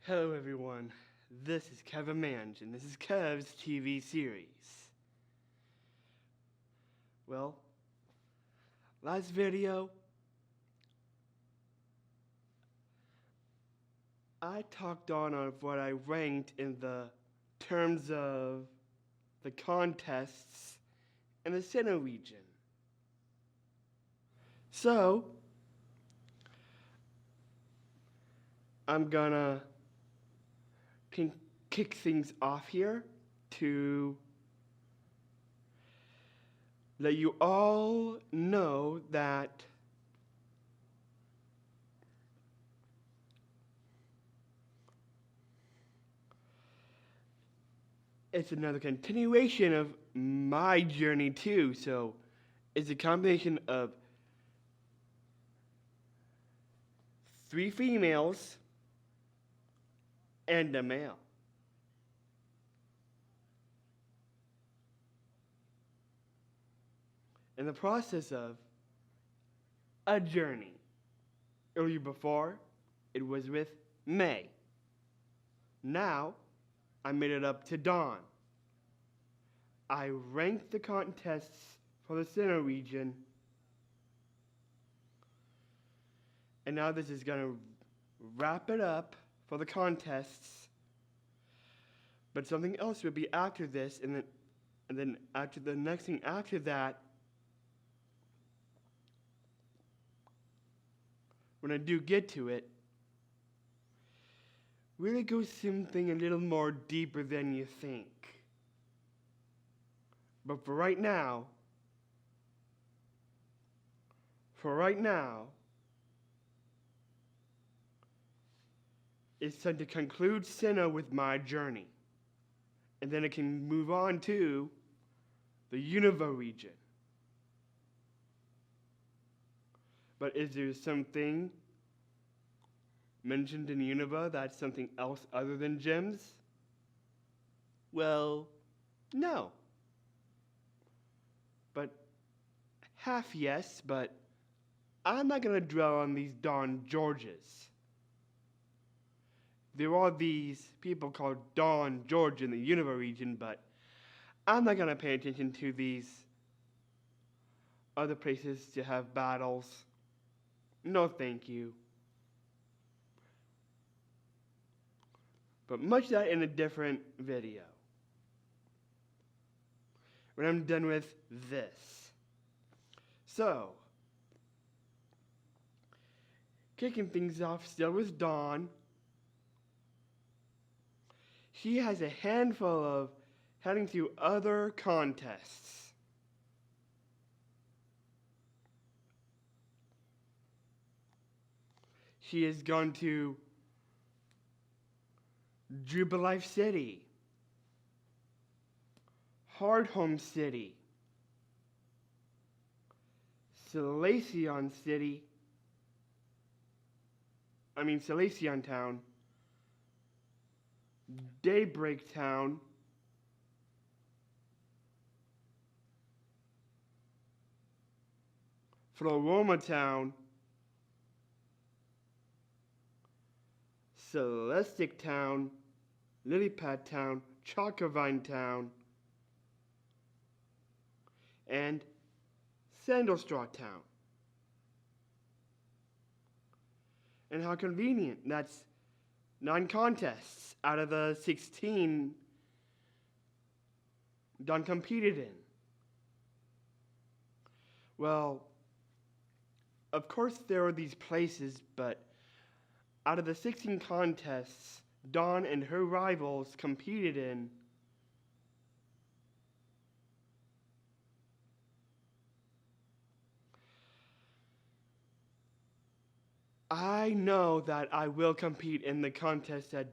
Hello everyone, this is Kevin Mange, and this is Kev's TV series. Well, last video, I talked on what I ranked in the terms of the contests in the Sinnoh region. So, I'm gonna kick things off here to let you all know that it's another continuation of my journey too. So it's a combination of 3 females and a male. In the process of a journey. Earlier before, it was with May. Now, I made it up to Dawn. I ranked the contests for the Sinnoh region, and now this is going to wrap it up for the contests. But something else would be after this, and then after the next thing after that, when I do get to it, really goes something a little more deeper than you think. But for right now, it's time to conclude Sinnoh with my journey. And then I can move on to the Unova region. But is there something mentioned in Unova that's something else other than gems? Well, no. But half yes, but I'm not going to dwell on these Don Georges. There are these people called Don George in the Unova region, but I'm not going to pay attention to these other places to have battles. No, thank you. But much of that in a different video. When I'm done with this. So, kicking things off still with Dawn. She has a handful of heading to other contests. She has gone to Jubilife City, Hardhome City, Salacion Town, Daybreak Town, Floroma Town, Celestic Town, Lilypad Town, Chocovine Town, and Sandalstraw Town. And how convenient. That's 9 contests out of the 16 Don competed in. Well, of course there are these places, but out of the 16 contests Dawn and her rivals competed in, I know that I will compete in the contest that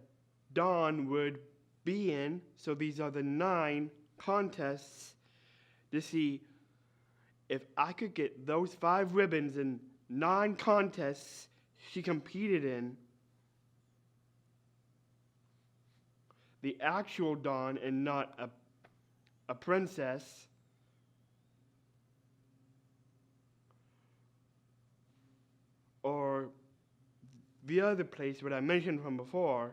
Dawn would be in. So these are the 9 contests to see if I could get those 5 ribbons in 9 contests she competed in. The actual Dawn and not a princess. Or the other place what I mentioned from before,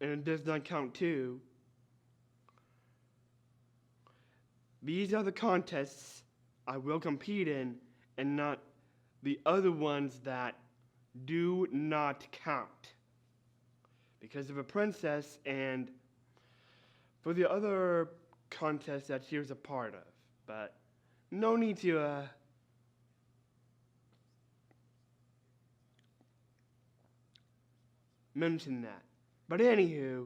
and it does not count too. These are the contests I will compete in, and not the other ones that do not count because of a princess and for the other contests that she was a part of. But no need to mention that. But anywho,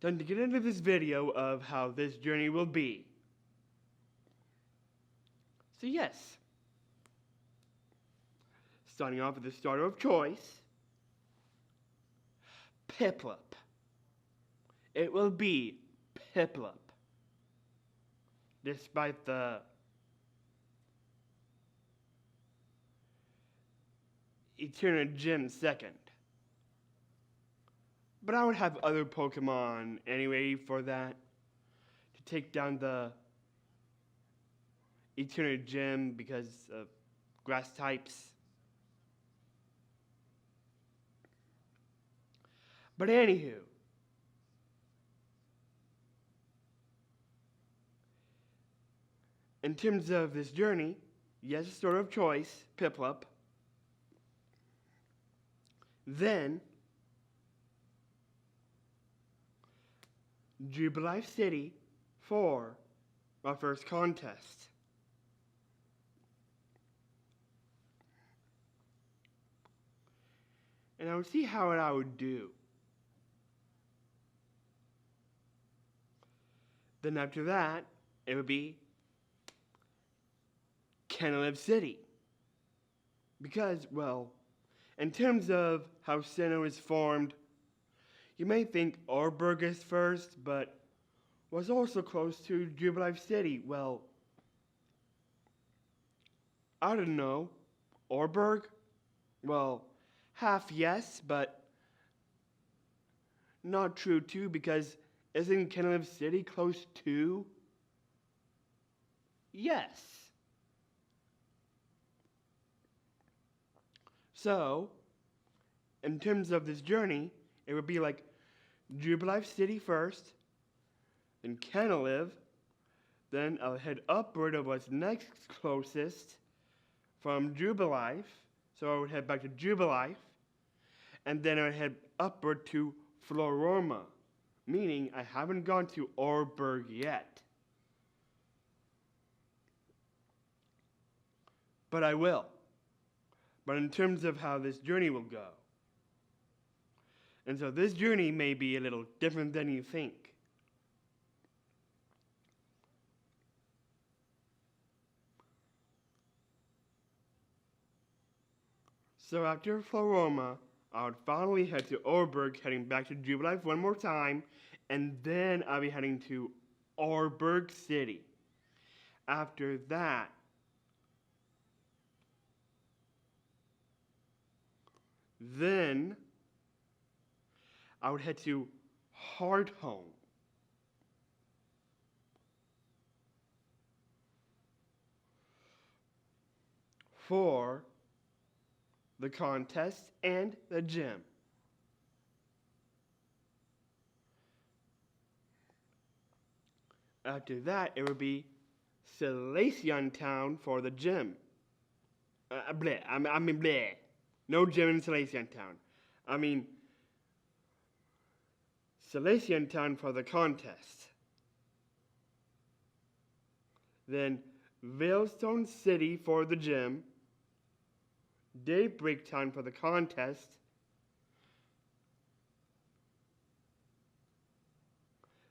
time to get into this video of how this journey will be. So yes, starting off with the starter of choice, Piplup. It will be Piplup. Despite the Eternal Gem second. But I would have other Pokemon anyway for that. To take down the Eternal Gem because of grass types. But anywho, in terms of this journey, yes, sort of choice, Piplup. Then, Jubilife City for our first contest. And I would see how I would do. Then after that, it would be Sinnoh City. Because, well, in terms of how Sinnoh is formed, you may think Orberg is first, but was also close to Jubilife City. Well, I don't know. Orberg? Well, half yes, but not true too, because isn't Sinnoh City close to? Yes. So, in terms of this journey, it would be like Jubilife City first, then Sinnoh, then I'll head upward of what's next closest from Jubilife, so I would head back to Jubilife, and then I would head upward to Floroma, meaning I haven't gone to Orberg yet. But I will. But in terms of how this journey will go. And so this journey may be a little different than you think. So after Floroma, I would finally head to Orberg, heading back to Jubilife one more time, and then I'll be heading to Orberg City. After that, then I would head to Hardhome. For the contest and the gym. After that, it would be Salacion Town for the gym. Bleh, I mean bleh. No gym in Salacion Town. I mean Salacion Town for the contest. Then Veilstone City for the gym. Daybreak Town for the contest.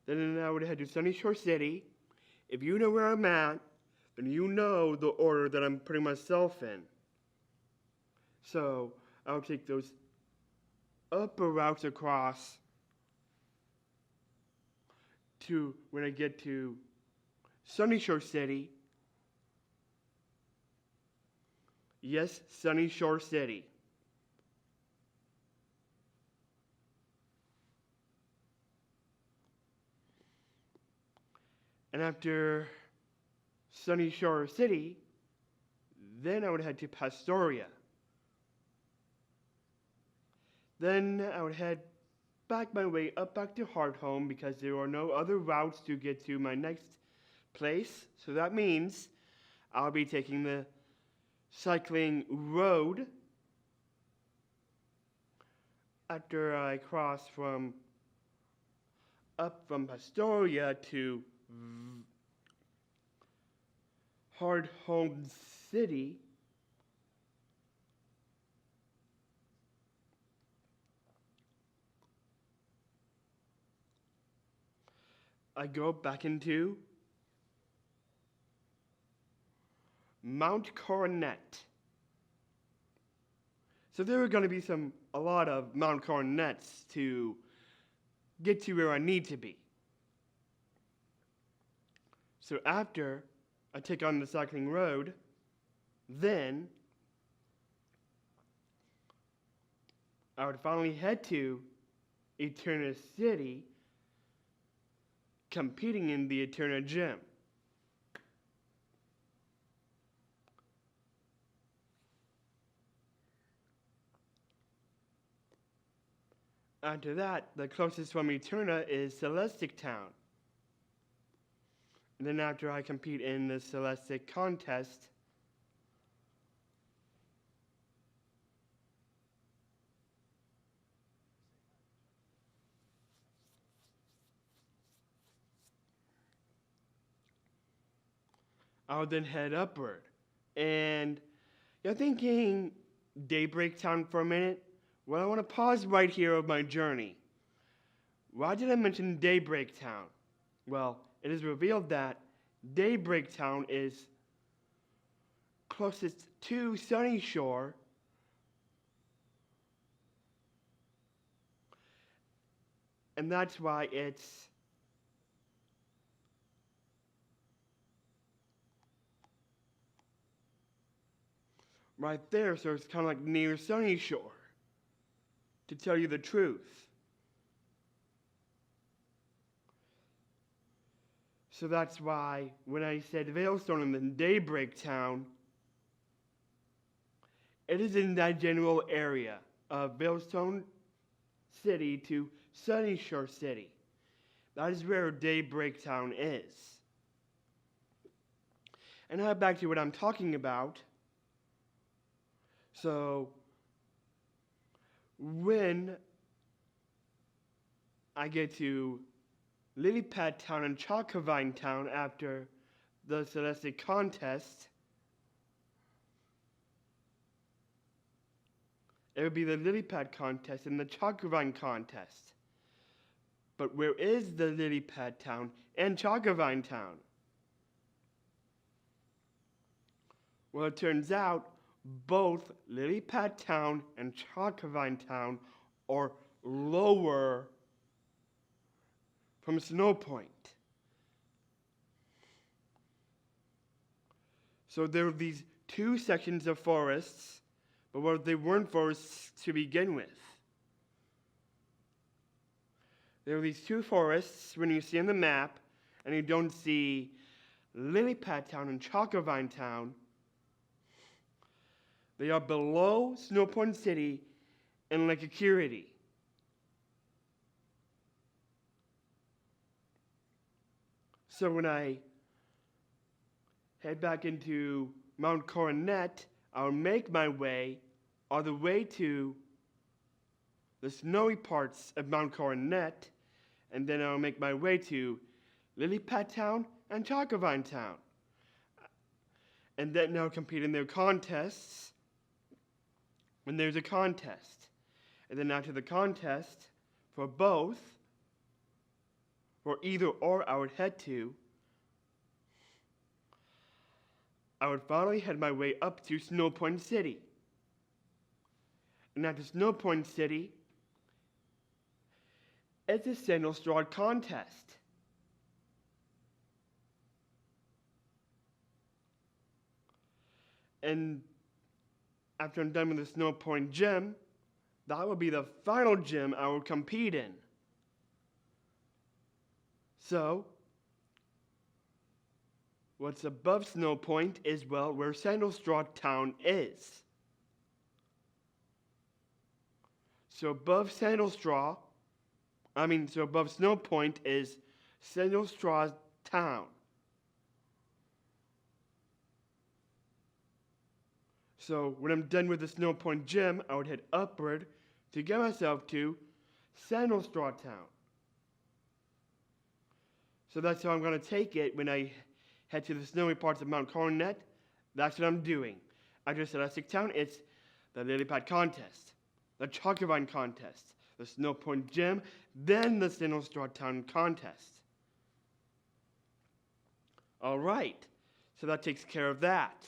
Then I would head to Sunny Shore City. If you know where I'm at, then you know the order that I'm putting myself in. So I'll take those upper routes across to when I get to Sunny Shore City. Yes, Sunny Shore City. And after Sunny Shore City, then I would head to Pastoria. Then I would head back my way up back to Hardhome because there are no other routes to get to my next place. So that means I'll be taking the cycling road after I cross up from Astoria to Hardhome City. I go back into Mount Coronet. So there are going to be a lot of Mount Coronets to get to where I need to be. So after I take on the cycling road, then I would finally head to Eterna City, competing in the Eterna Gym. After that, the closest from Eterna is Celestic Town. And then after I compete in the Celestic contest, I would then head upward. And you're thinking Daybreak Town for a minute? Well, I want to pause right here of my journey. Why did I mention Daybreak Town? Well, it is revealed that Daybreak Town is closest to Sunny Shore, and that's why it's right there, so it's kind of like near Sunny Shore, to tell you the truth. So that's why when I said Veilstone and then Daybreak Town, it is in that general area of Veilstone City to Sunny Shore City. That is where Daybreak Town is. And now back to what I'm talking about. So, when I get to Lilypad Town and Chalkovine Town after the Celestic contest, it would be the Lilypad contest and the Chalkovine contest. But where is the Lilypad Town and Chalkovine Town? Well, it turns out both Lilypad Town and Chalkovine Town are lower from Snow Point. So there are these two sections of forests, but they weren't forests to begin with. There are these two forests when you see on the map, and you don't see Lilypad Town and Chalkovine Town. They are below Snow Point City and Lake Acuity. So when I head back into Mount Coronet, I'll make my way all the way to the snowy parts of Mount Coronet, and then I'll make my way to Lilypad Town and Chalkovine Town. And then I'll compete in their contests when there's a contest. And then after the contest, for both, or either or I would head to, I would finally head my way up to Snow Point City. And after Snow Point City, it's a Sandal Straw contest. And after I'm done with the Snow Point gym, that will be the final gym I will compete in. So, what's above Snow Point is, well, where Sandalstraw Town is. So above Sandalstraw So above Snow Point is Sinnoh town. So when I'm done with the Snow Point gym, I would head upward to get myself to Sinnoh town. So that's how I'm going to take it when I head to the snowy parts of Mount Coronet. That's what I'm doing. After Celestic Town, it's the Lily Pad contest, the Chocolate Vine contest, the Snow Point gym, then the Sinnoh town contest. All right, so that takes care of that.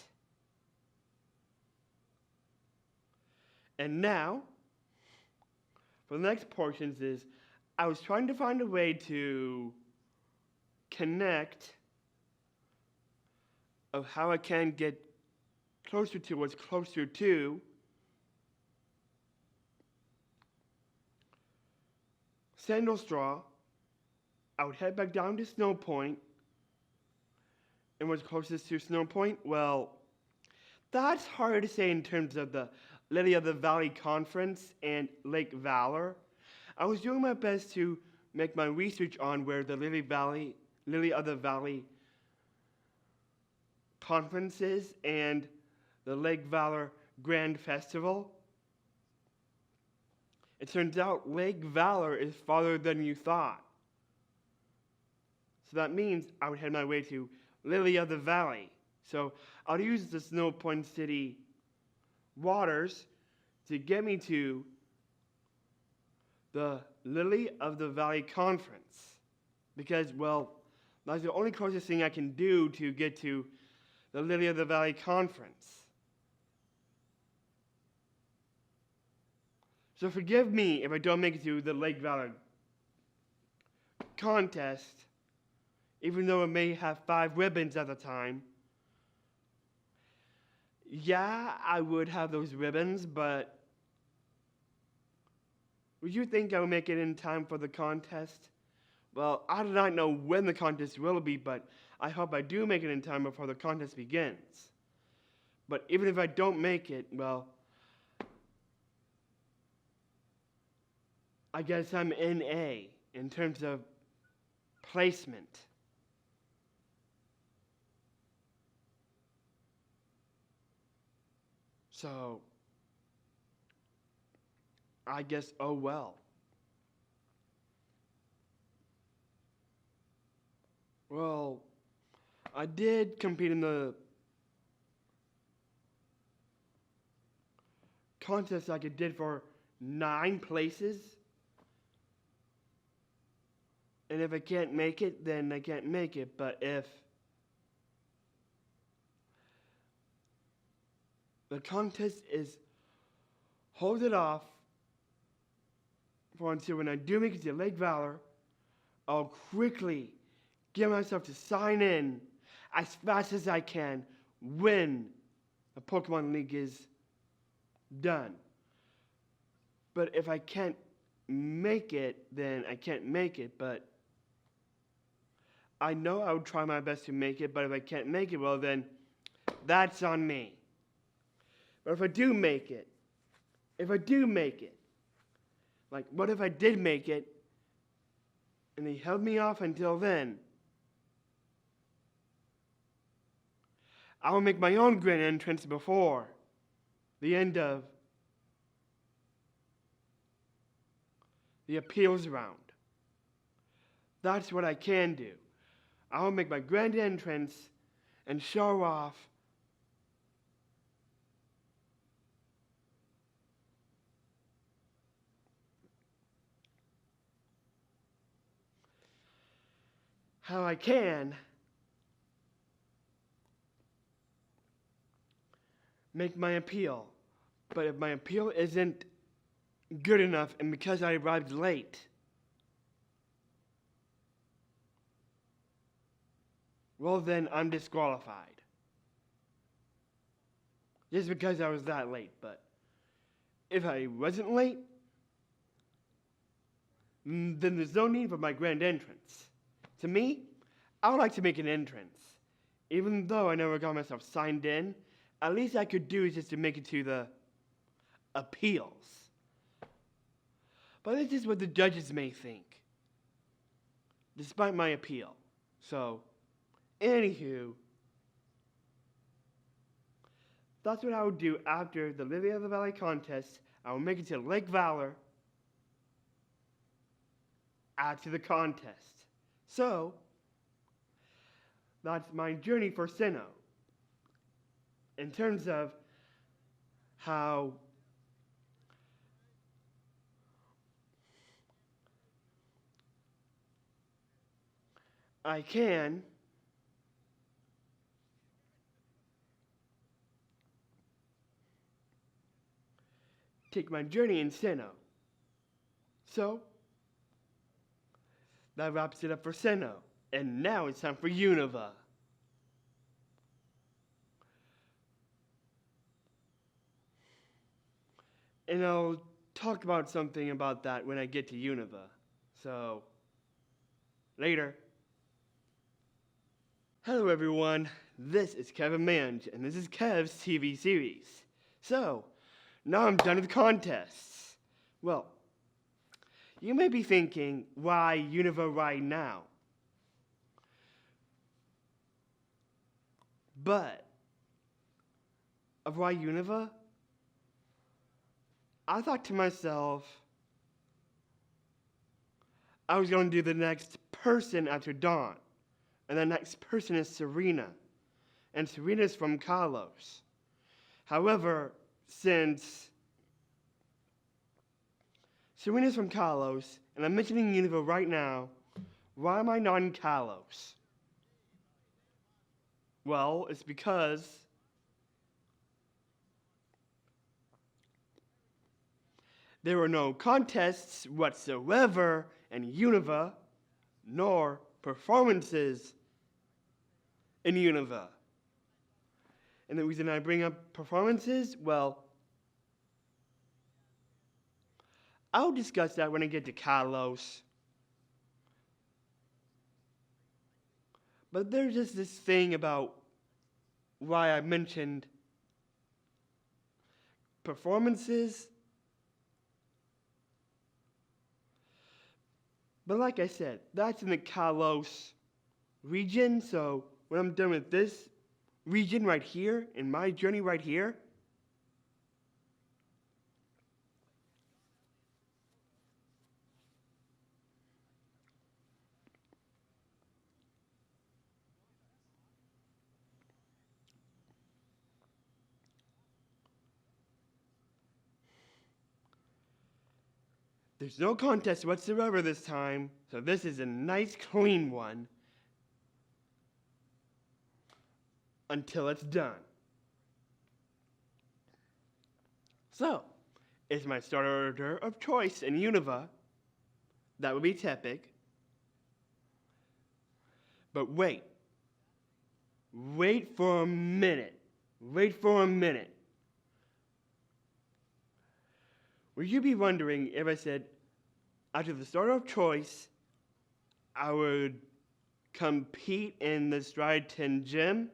And now, for the next portions is, I was trying to find a way to connect of how I can get closer to what's closer to Sandalstraw. I would head back down to Snow Point. And what's closest to Snow Point? Well, that's hard to say in terms of the Lily of the Valley Conference and Lake Valor. I was doing my best to make my research on where the Lily of the Valley Conference is and the Lake Valor Grand Festival. It turns out Lake Valor is farther than you thought. So that means I would head my way to Lily of the Valley. So I'll use the Snow Point City waters to get me to the Lily of the Valley Conference. Because, well, that's the only closest thing I can do to get to the Lily of the Valley Conference. So forgive me if I don't make it to the Lake Valor contest, even though it may have 5 ribbons at the time. Yeah, I would have those ribbons, but would you think I would make it in time for the contest? Well, I do not know when the contest will be, but I hope I do make it in time before the contest begins. But even if I don't make it, well, I guess I'm in A in terms of placement. So, I guess, oh well. Well, I did compete in the contest like I did for 9 places. And if I can't make it, then I can't make it. But if the contest is hold it off for until when I do make it to Lake Valor, I'll quickly get myself to sign in as fast as I can when the Pokemon League is done. But if I can't make it, then I can't make it. But I know I would try my best to make it, but if I can't make it, well then, that's on me. But if I do make it, like what if I did make it, and they held me off until then? I will make my own grand entrance before the end of the appeals round. That's what I can do. I will make my grand entrance and show off how I can make my appeal. But if my appeal isn't good enough, and because I arrived late, well then I'm disqualified. Just because I was that late. But if I wasn't late, then there's no need for my grand entrance. To me, I would like to make an entrance. Even though I never got myself signed in, at least I could do is just to make it to the appeals. But this is what the judges may think. despite my appeal. So, anywho, that's what I would do after the Lily of the Valley contest. I will make it to Lake Valor, add to the contest. So, that's my journey for Sinnoh. In terms of how I can take my journey in Sinnoh. So, that wraps it up for Sinnoh. And now it's time for Unova. And I'll talk about something about that when I get to Unova. So, later. Hello everyone, this is Kevin Mange, and this is Kev's TV series. So, now I'm done with contests. Well, you may be thinking, why Unova right now? But, of why Unova? I thought to myself, I was going to do the next person after Dawn. And the next person is Serena. And Serena's from Kalos. However, since Serena's from Kalos, and I'm mentioning Unova right now, why am I not in Kalos? Well, it's because there were no contests whatsoever in Unova, nor performances in Unova. And the reason I bring up performances, well, I'll discuss that when I get to Kalos. But there's just this thing about why I mentioned performances. But like I said, that's in the Kalos region, so when I'm done with this region right here, in my journey right here, there's no contest whatsoever this time, so this is a nice clean one until it's done. So, it's my starter of choice in Unova. That would be Tepig. But wait for a minute. Wait for a minute. Would you be wondering if I said, after the starter of choice, I would compete in the Striaton Gym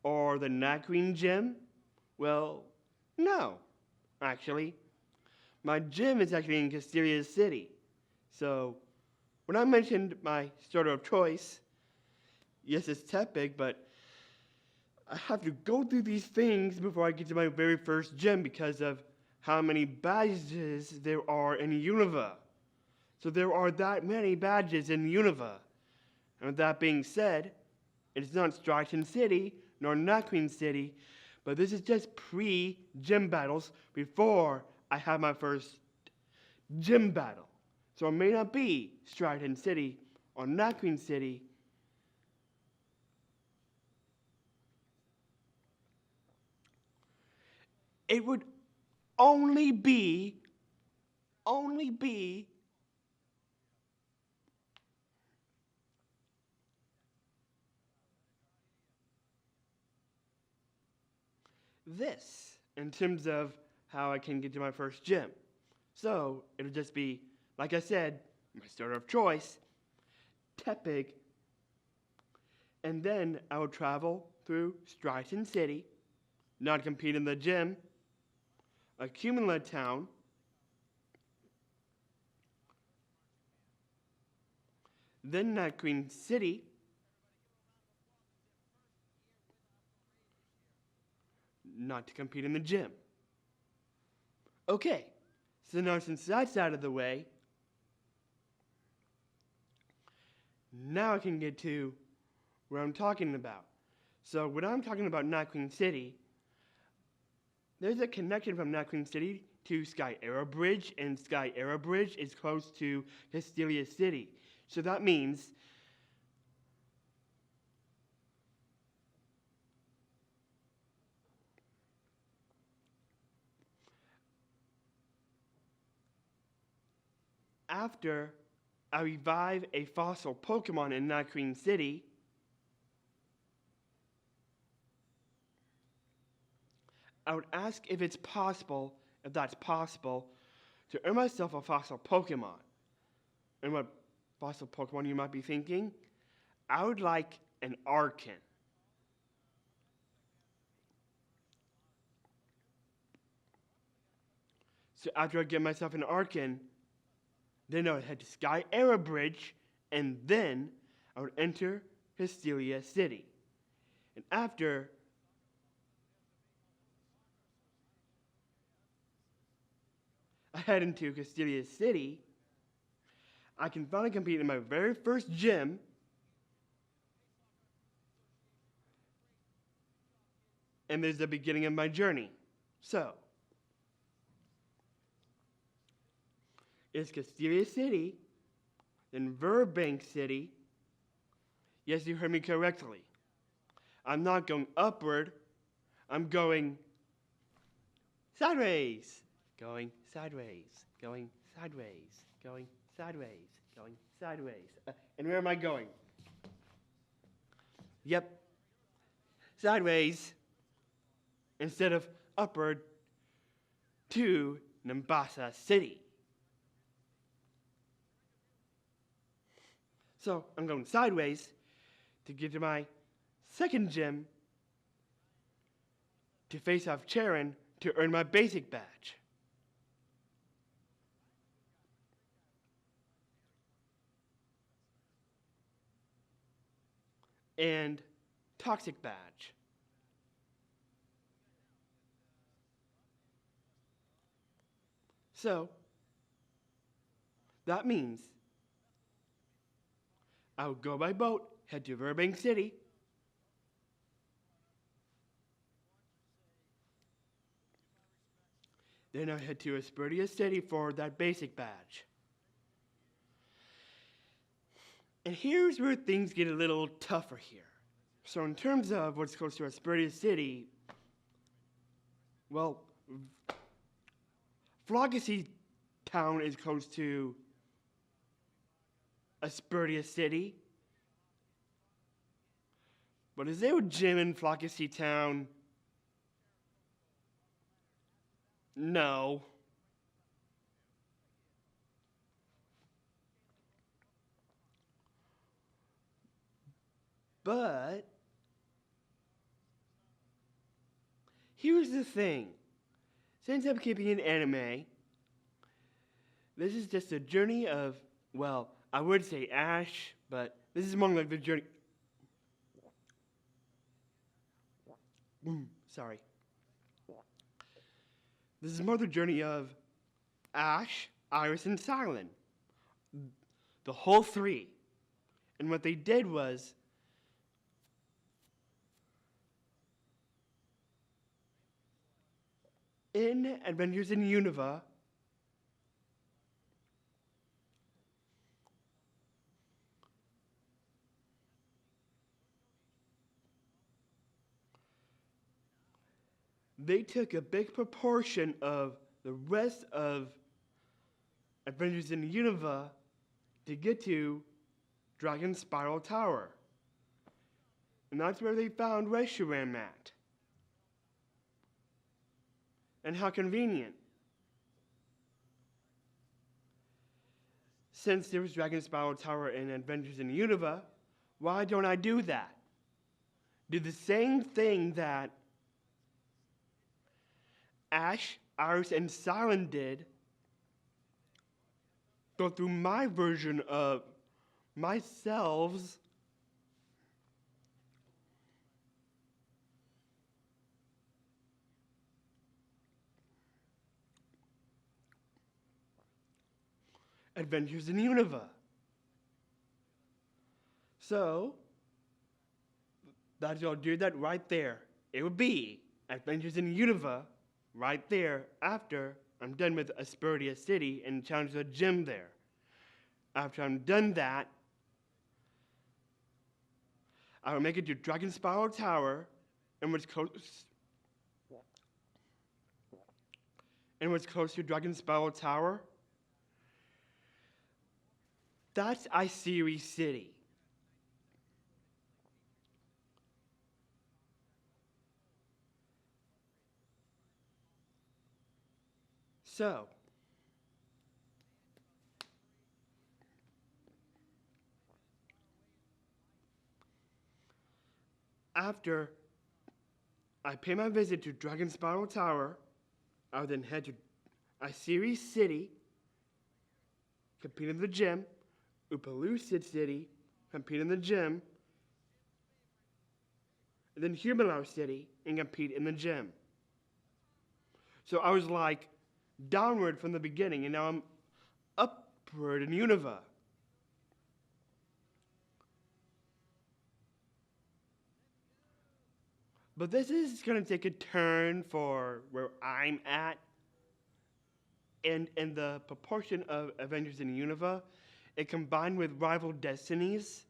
or the Naqueen Gym? Well, no, actually. My gym is actually in Castelia City. So, when I mentioned my starter of choice, yes, it's Tepig, but I have to go through these things before I get to my very first gym because of how many badges there are in Unova. So there are that many badges in Unova. And with that being said, it's not Striaton City nor Naqueen City, but this is just pre-gym battles before I have my first gym battle. So it may not be Striaton City or Naqueen City. It would only be this in terms of how I can get to my first gym. So it'll just be, like I said, my starter of choice, Tepig, and then I will travel through Striaton City, not compete in the gym, Accumula Town, then Night Queen City, not to compete in the gym. Okay, so now since that's out of the way, now I can get to what I'm talking about. So when I'm talking about Night Queen City, there's a connection from Night Queen City to Sky Arrow Bridge, and Sky Arrow Bridge is close to Castelia City. So that means after I revive a fossil Pokemon in Night Queen City, I would ask if that's possible, to earn myself a fossil Pokemon. And what fossil Pokemon you might be thinking? I would like an Arkin. So after I get myself an Arkin, then I would head to Sky Arrow Bridge, and then I would enter Castelia City. And after I head into Castelia City, I can finally compete in my very first gym, and there's the beginning of my journey. So, it's Castelia City, then Burbank City. Yes, you heard me correctly. I'm not going upward, I'm going sideways. Going sideways, going sideways, going sideways, going sideways. And where am I going? Yep, sideways instead of upward to Nimbasa City. So I'm going sideways to get to my second gym to face off Charon to earn my basic badge. And toxic badge. So that means I would go by boat, head to Burbank City, then I head to Aspertia City for that basic badge. And here's where things get a little tougher here. So in terms of what's close to Aspertia City, well, Floggacy Town is close to Aspertia City. But is there a gym in Floggacy Town? No. But here's the thing. Since I'm keeping an anime, this is just a journey of, well, I would say Ash, but this is more like the journey. Sorry. This is more the journey of Ash, Iris, and Silent. The whole three. And what they did was in Adventures in Unova, they took a big proportion of the rest of Adventures in Unova to get to Dragon Spiral Tower. And that's where they found Reshiram at. And how convenient. Since there was Dragon Spiral Tower in Adventures in Unova, why don't I do that? Do the same thing that Ash, Iris, and Silent did. Go through my version of myself Adventures in Unova. So, I'll do that right there. It would be Adventures in Unova right there after I'm done with Asperdia City and challenge the gym there. After I'm done that, I will make it to Dragon Spiral Tower and what's close to Dragon Spiral Tower. That's Isiri City. So, after I pay my visit to Dragon Spiral Tower, I'll then head to Isiri City, compete in the gym, Upalucid City, compete in the gym, and then Humalau City and compete in the gym. So I was like downward from the beginning, and now I'm upward in Unova. But this is going to take a turn for where I'm at. And in the proportion of Avengers in Unova, it combined with Rival Destinies.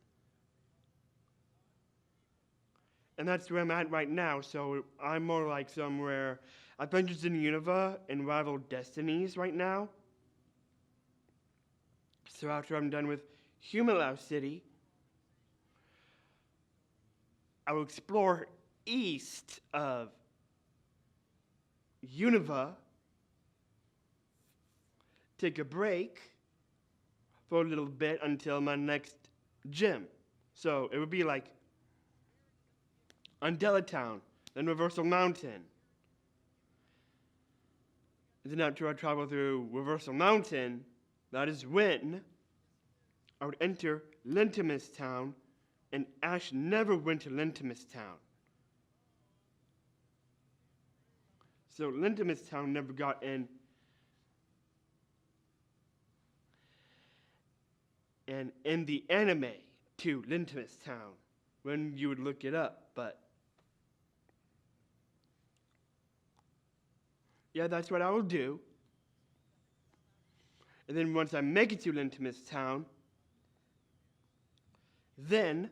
And that's where I'm at right now. So I'm more like somewhere Avengers in Unova and Rival Destinies right now. So after I'm done with Humalau City, I will explore east of Unova, take a break for a little bit until my next gym. So it would be like Undella Town, then Reversal Mountain. And then after I travel through Reversal Mountain, that is when I would enter Lentimus Town, and Ash never went to Lentimus Town. So Lentimus Town never got in. And in the anime to Lentimus Town, when you would look it up, but yeah, that's what I will do. And then once I make it to Lentimus Town, then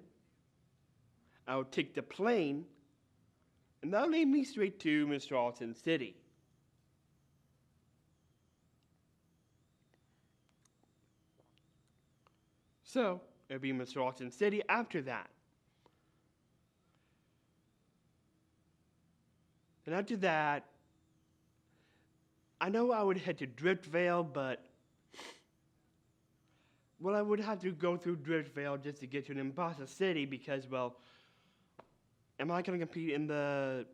I'll take the plane, and that'll lead me straight to Mr. Alton City. So, it'll be Mr. Alton City after that. And after that, I know I would head to Driftvale, but well, I would have to go through Driftvale just to get to Nimbasa City because, well, am I going to compete in the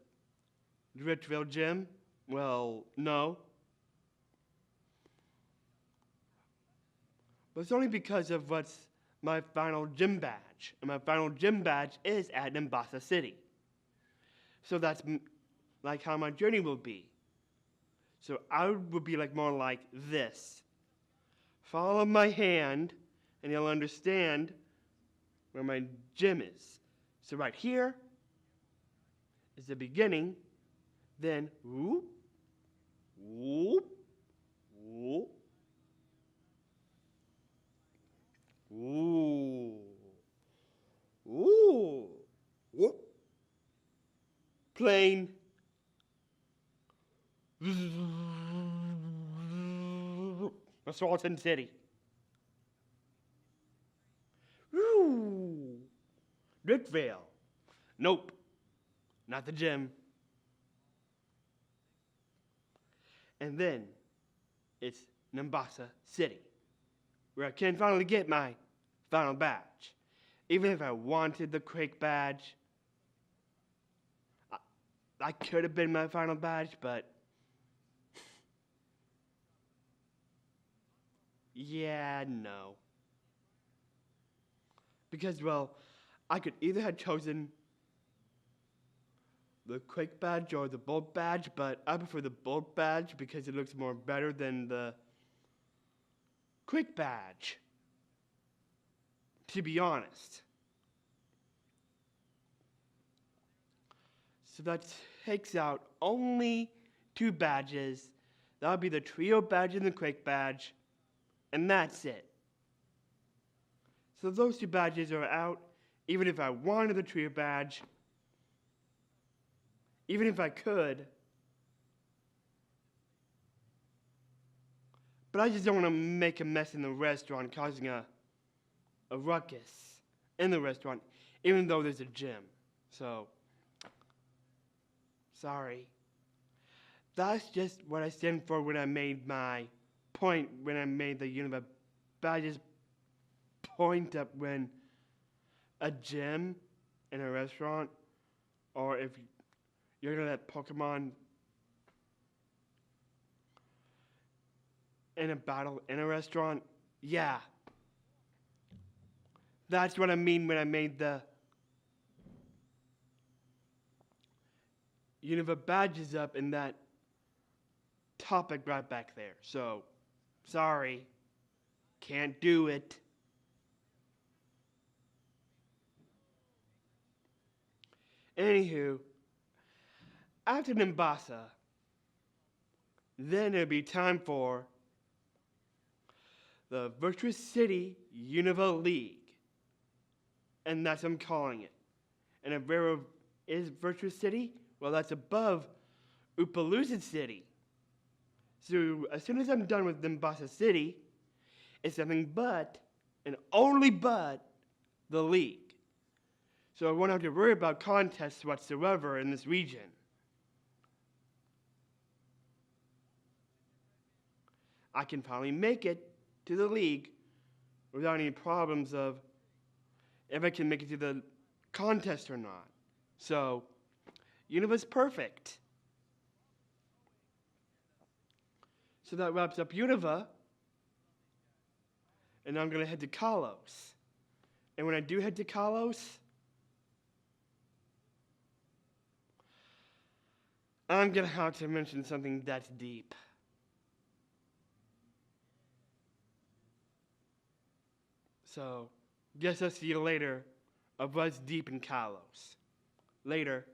Driftvale gym? Well, no. But it's only because of what's my final gym badge. And my final gym badge is at Nimbasa City. So that's like how my journey will be. So I would be like more like this. Follow my hand, and you'll understand where my gym is. So right here is the beginning. Then whoop, whoop, whoop, ooh, ooh, whoop, plane. Assaulton City. Woo! Driftvale. Nope. Not the gym. And then it's Nimbasa City, where I can finally get my final badge. Even if I wanted the Quake badge, I could have been my final badge, but yeah, no. Because, well, I could either have chosen the quick badge or the bolt badge, but I prefer the bolt badge because it looks more better than the quick badge, to be honest. So that takes out only 2 badges. That would be the trio badge and the quick badge, and that's it. So those 2 badges are out, even if I wanted the trio badge, even if I could. But I just don't want to make a mess in the restaurant, causing a ruckus in the restaurant, even though there's a gym. So, sorry. That's just what I stand for when I made my point, when I made the Unova badges point up when a gym in a restaurant, or if you're going to let Pokemon in a battle in a restaurant, yeah. That's what I mean when I made the Unova badges up in that topic right back there. So, sorry. Can't do it. Anywho, after Nimbasa, then it'll be time for the Virtuous City Unova League. And that's what I'm calling it. And where is Virtuous City? Well, that's above Oopaloosa City. So as soon as I'm done with Nimbasa City, it's nothing but, and only but, the league. So I won't have to worry about contests whatsoever in this region. I can finally make it to the league without any problems of if I can make it to the contest or not. So, Unova's perfect. So that wraps up Unova. And now I'm going to head to Kalos. And when I do head to Kalos, I'm going to have to mention something that's deep. So, guess I'll see you later of what's deep in Kalos. Later.